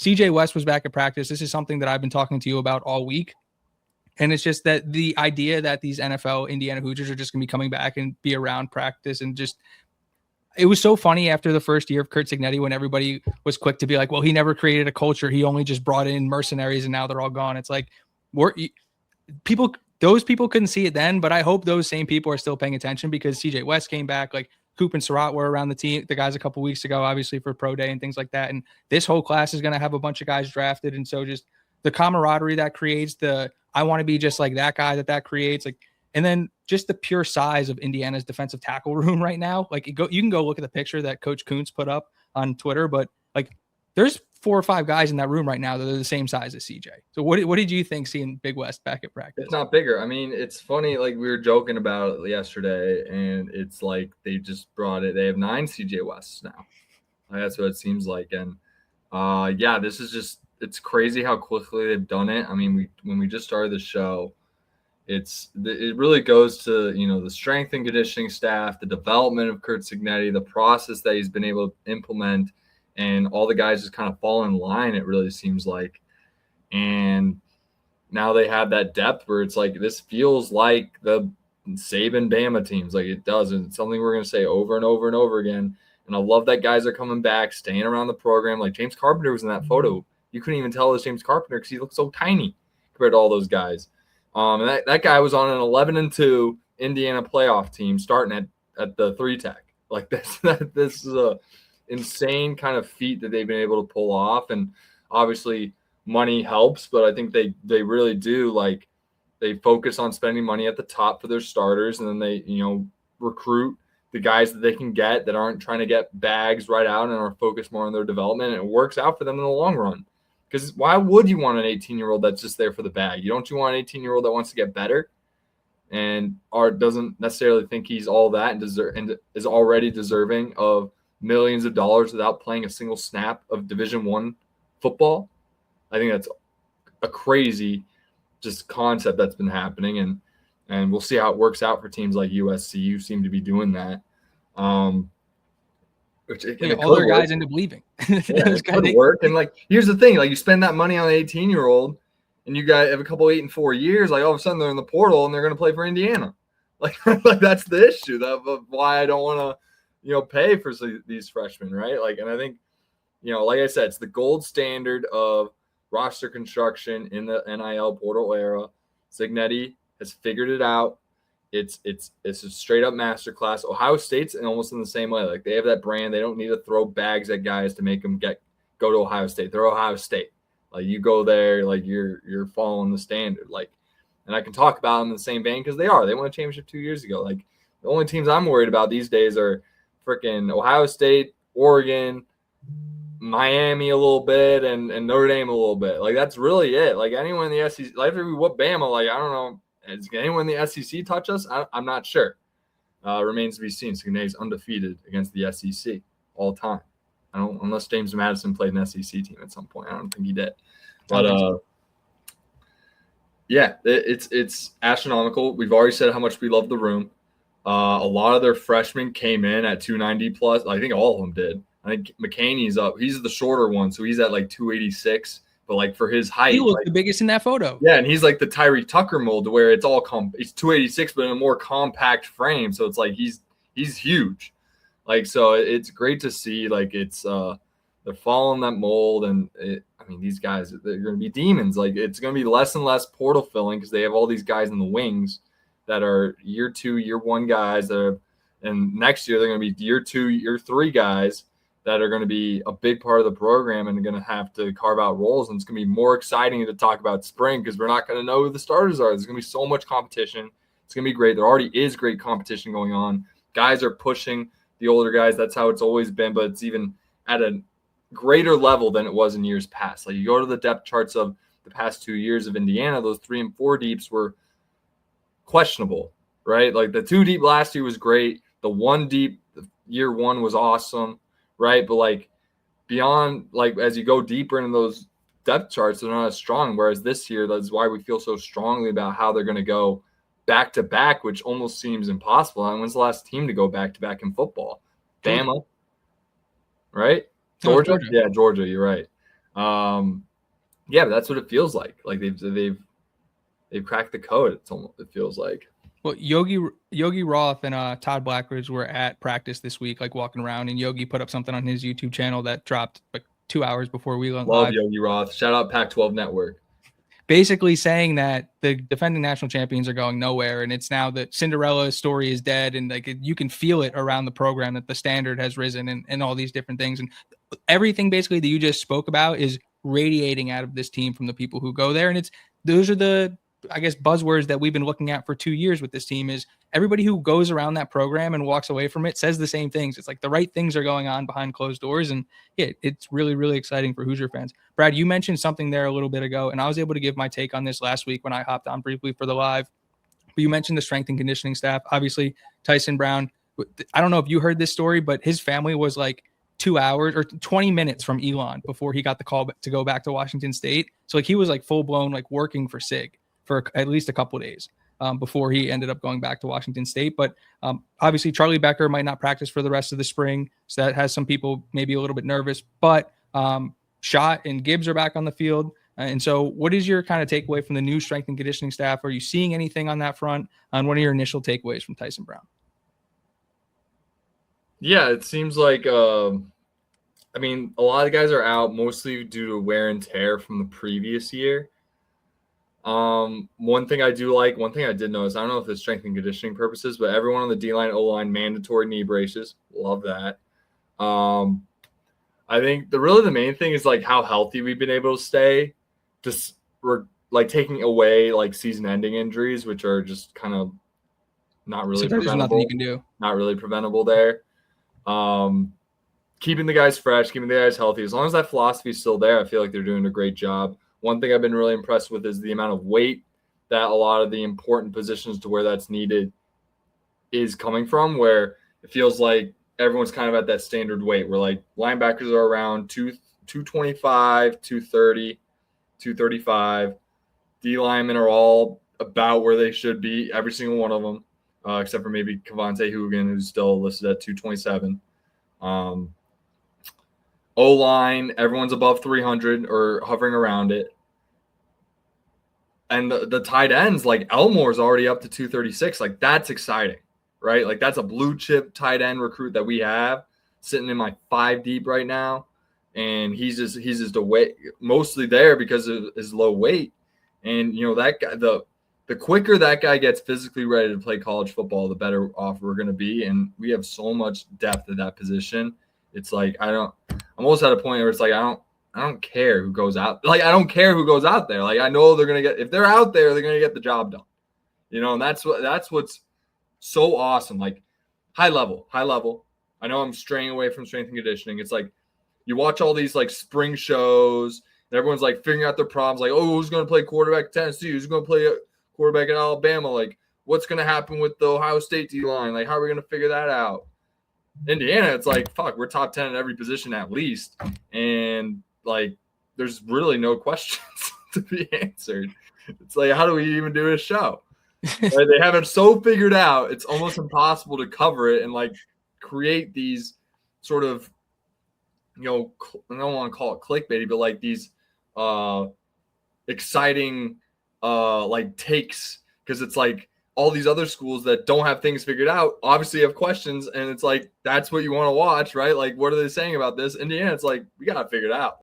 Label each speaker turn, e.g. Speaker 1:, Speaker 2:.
Speaker 1: CJ West was back at practice. This is something that I've been talking to you about all week. And it's just that the idea that these NFL Indiana Hoosiers are just going to be coming back and be around practice and just, it was so funny after the first year of Curt Cignetti when everybody was quick to be like, well, he never created a culture. He only just brought in mercenaries and now they're all gone. It's like, those people couldn't see it then, but I hope those same people are still paying attention because CJ West came back, like Coop and Surratt were around the guys a couple weeks ago, obviously for pro day and things like that. And this whole class is going to have a bunch of guys drafted. And so just the camaraderie that creates, I want to be just like that guy that creates, like, and then just the pure size of Indiana's defensive tackle room right now. Like you can go look at the picture that Coach Kuntz put up on Twitter, but like there's 4 or 5 guys in that room right now that are the same size as CJ. So what did you think seeing Big West back at practice?
Speaker 2: It's not bigger. I mean, it's funny. Like we were joking about it yesterday, and it's like they just brought it. They have 9 CJ Wests now. Like, that's what it seems like. And yeah, this is just, it's crazy how quickly they've done it. I mean, when we just started the show, it really goes to, the strength and conditioning staff, the development of Curt Cignetti, the process that he's been able to implement, and all the guys just kind of fall in line, it really seems like. And now they have that depth where it's like, this feels like the Saban Bama teams. Like it does. And it's something we're going to say over and over and over again. And I love that guys are coming back, staying around the program. Like James Carpenter was in that photo. You couldn't even tell it was James Carpenter because he looked so tiny compared to all those guys. And that guy was on an 11-2 Indiana playoff team starting at the 3-tech. Like this is a insane kind of feat that they've been able to pull off. And obviously money helps, but I think they really do. Like they focus on spending money at the top for their starters, and then they, recruit the guys that they can get that aren't trying to get bags right out and are focused more on their development. And it works out for them in the long run. Because why would you want an 18-year-old that's just there for the bag? You want an 18-year-old that wants to get better and doesn't necessarily think he's all that and is already deserving of millions of dollars without playing a single snap of Division I football? I think that's a crazy just concept that's been happening, and we'll see how it works out for teams like USC who seem to be doing that. Which
Speaker 1: all their guys end up leaving.
Speaker 2: Yeah, it could work. And like, here's the thing: like, you spend that money on an 18-year-old, and you got have a couple 8 and 4 years. Like all of a sudden they're in the portal and they're going to play for Indiana. Like that's the issue. Of why I don't want to, pay for these freshmen, right? Like, and I think, like I said, it's the gold standard of roster construction in the NIL portal era. Cignetti has figured it out. It's a straight up masterclass. Ohio State's almost in the same way. Like they have that brand. They don't need to throw bags at guys to make them go to Ohio State. They're Ohio State. Like you go there, like you're following the standard. Like, and I can talk about them in the same vein because they won a championship 2 years ago. Like the only teams I'm worried about these days are freaking Ohio State, Oregon, Miami a little bit, and Notre Dame a little bit. Like that's really it. Like anyone in the SEC, like if we whoop Bama, like I don't know. Is anyone in the SEC touch us? I'm not sure. Remains to be seen. Cignetti's undefeated against the SEC all time. Unless James Madison played an SEC team at some point. I don't think he did. But yeah, it's astronomical. We've already said how much we love the room. A lot of their freshmen came in at 290 plus. I think all of them did. I think McCaney's up. He's the shorter one, so he's at like 286. But like for his height,
Speaker 1: he looked the biggest in that photo.
Speaker 2: Yeah, and he's like the Tyree Tucker mold, to where it's all he's 286, but in a more compact frame. So it's like he's huge. Like, so it's great to see. Like it's they're following that mold, and these guys, they're going to be demons. Like it's going to be less and less portal filling because they have all these guys in the wings that are year 2, year 1 guys and next year they're going to be year 2, year 3 guys that are going to be a big part of the program and are going to have to carve out roles. And it's going to be more exciting to talk about spring because we're not going to know who the starters are. There's going to be so much competition. It's going to be great. There already is great competition going on. Guys are pushing the older guys. That's how it's always been, but it's even at a greater level than it was in years past. Like you go to the depth charts of the past 2 years of Indiana, those 3 and 4 deeps were questionable, right? Like the 2 deep last year was great. The 1 deep year 1 was awesome. Right. But like beyond, like as you go deeper into those depth charts, they're not as strong. Whereas this year, that's why we feel so strongly about how they're going to go back to back, which almost seems impossible. And when's the last team to go back to back in football? Bama, right? Georgia? Yeah, Georgia. You're right. Yeah, but that's what it feels like. Like they've cracked the code. It feels like.
Speaker 1: Well, Yogi Roth and Todd Blackridge were at practice this week, like walking around, and Yogi put up something on his YouTube channel that dropped like 2 hours before we went
Speaker 2: Love
Speaker 1: live.
Speaker 2: Yogi Roth. Shout out Pac-12 Network.
Speaker 1: Basically saying that the defending national champions are going nowhere, and it's now that Cinderella's story is dead, and like you can feel it around the program that the standard has risen, and all these different things, and everything basically that you just spoke about is radiating out of this team from the people who go there, and those are the, I guess, buzzwords that we've been looking at for 2 years with this team. Is everybody who goes around that program and walks away from it says the same things. It's like the right things are going on behind closed doors, and yeah, it's really, really exciting for Hoosier fans. Brad, you mentioned something there a little bit ago, and I was able to give my take on this last week when I hopped on briefly for the live. But you mentioned the strength and conditioning staff. Obviously, Tyson Brown, I don't know if you heard this story, but his family was like 2 hours or 20 minutes from Elon before he got the call to go back to Washington State. So like he was like full blown like working for Sig for at least a couple of days before he ended up going back to Washington State. But obviously Charlie Becker might not practice for the rest of the spring. So that has some people maybe a little bit nervous, but Schott and Gibbs are back on the field. And so what is your kind of takeaway from the new strength and conditioning staff? Are you seeing anything on that front? And what are your initial takeaways from Tyson Brown?
Speaker 2: Yeah, it seems like, I mean, a lot of guys are out mostly due to wear and tear from the previous year. One thing I did notice, I don't know if it's strength and conditioning purposes, but everyone on the D-line, O-line, mandatory knee braces. Love that. I think the main thing is like how healthy we've been able to stay. Just we're like taking away like season-ending injuries, which are just kind of not really preventable.
Speaker 1: There's nothing you can do.
Speaker 2: Not really preventable there. Keeping the guys fresh, keeping the guys healthy. As long as that philosophy is still there, I feel like they're doing a great job. One thing I've been really impressed with is the amount of weight that a lot of the important positions to where that's needed is coming from, where it feels like everyone's kind of at that standard weight where like linebackers are around 225, 230, 235. D linemen are all about where they should be, every single one of them, except for maybe Kavante Hoogan, who's still listed at 227. O-line, everyone's above 300 or hovering around it. And the tight ends, like Elmore's already up to 236. Like, that's exciting, right? Like, that's a blue chip tight end recruit that we have sitting in my 5 deep right now. And he's just a weight, mostly there because of his low weight. And, you know, that guy, the quicker that guy gets physically ready to play college football, the better off we're going to be. And we have so much depth at that position. It's like, I'm almost at a point where it's like, I don't care who goes out. Like, I don't care who goes out there. Like, I know they're going to get, if they're out there, they're going to get the job done, you know? And that's what's so awesome. Like high level. I know I'm straying away from strength and conditioning. It's like, you watch all these like spring shows and everyone's like figuring out their problems. Like, oh, who's going to play quarterback at Tennessee? Who's going to play quarterback at Alabama? Like, what's going to happen with the Ohio State D-line? Like, how are we going to figure that out? Indiana, it's like, fuck, we're top 10 at every position at least. And like, there's really no questions to be answered. It's like, how do we even do a show? Like, they have it so figured out, it's almost impossible to cover it and like create these sort of, you know, I don't want to call it clickbaity, but like these exciting like takes, because it's like all these other schools that don't have things figured out obviously have questions, and it's like that's what you want to watch, right? Like, what are they saying about this? Indiana, it's like, we got to figure it out.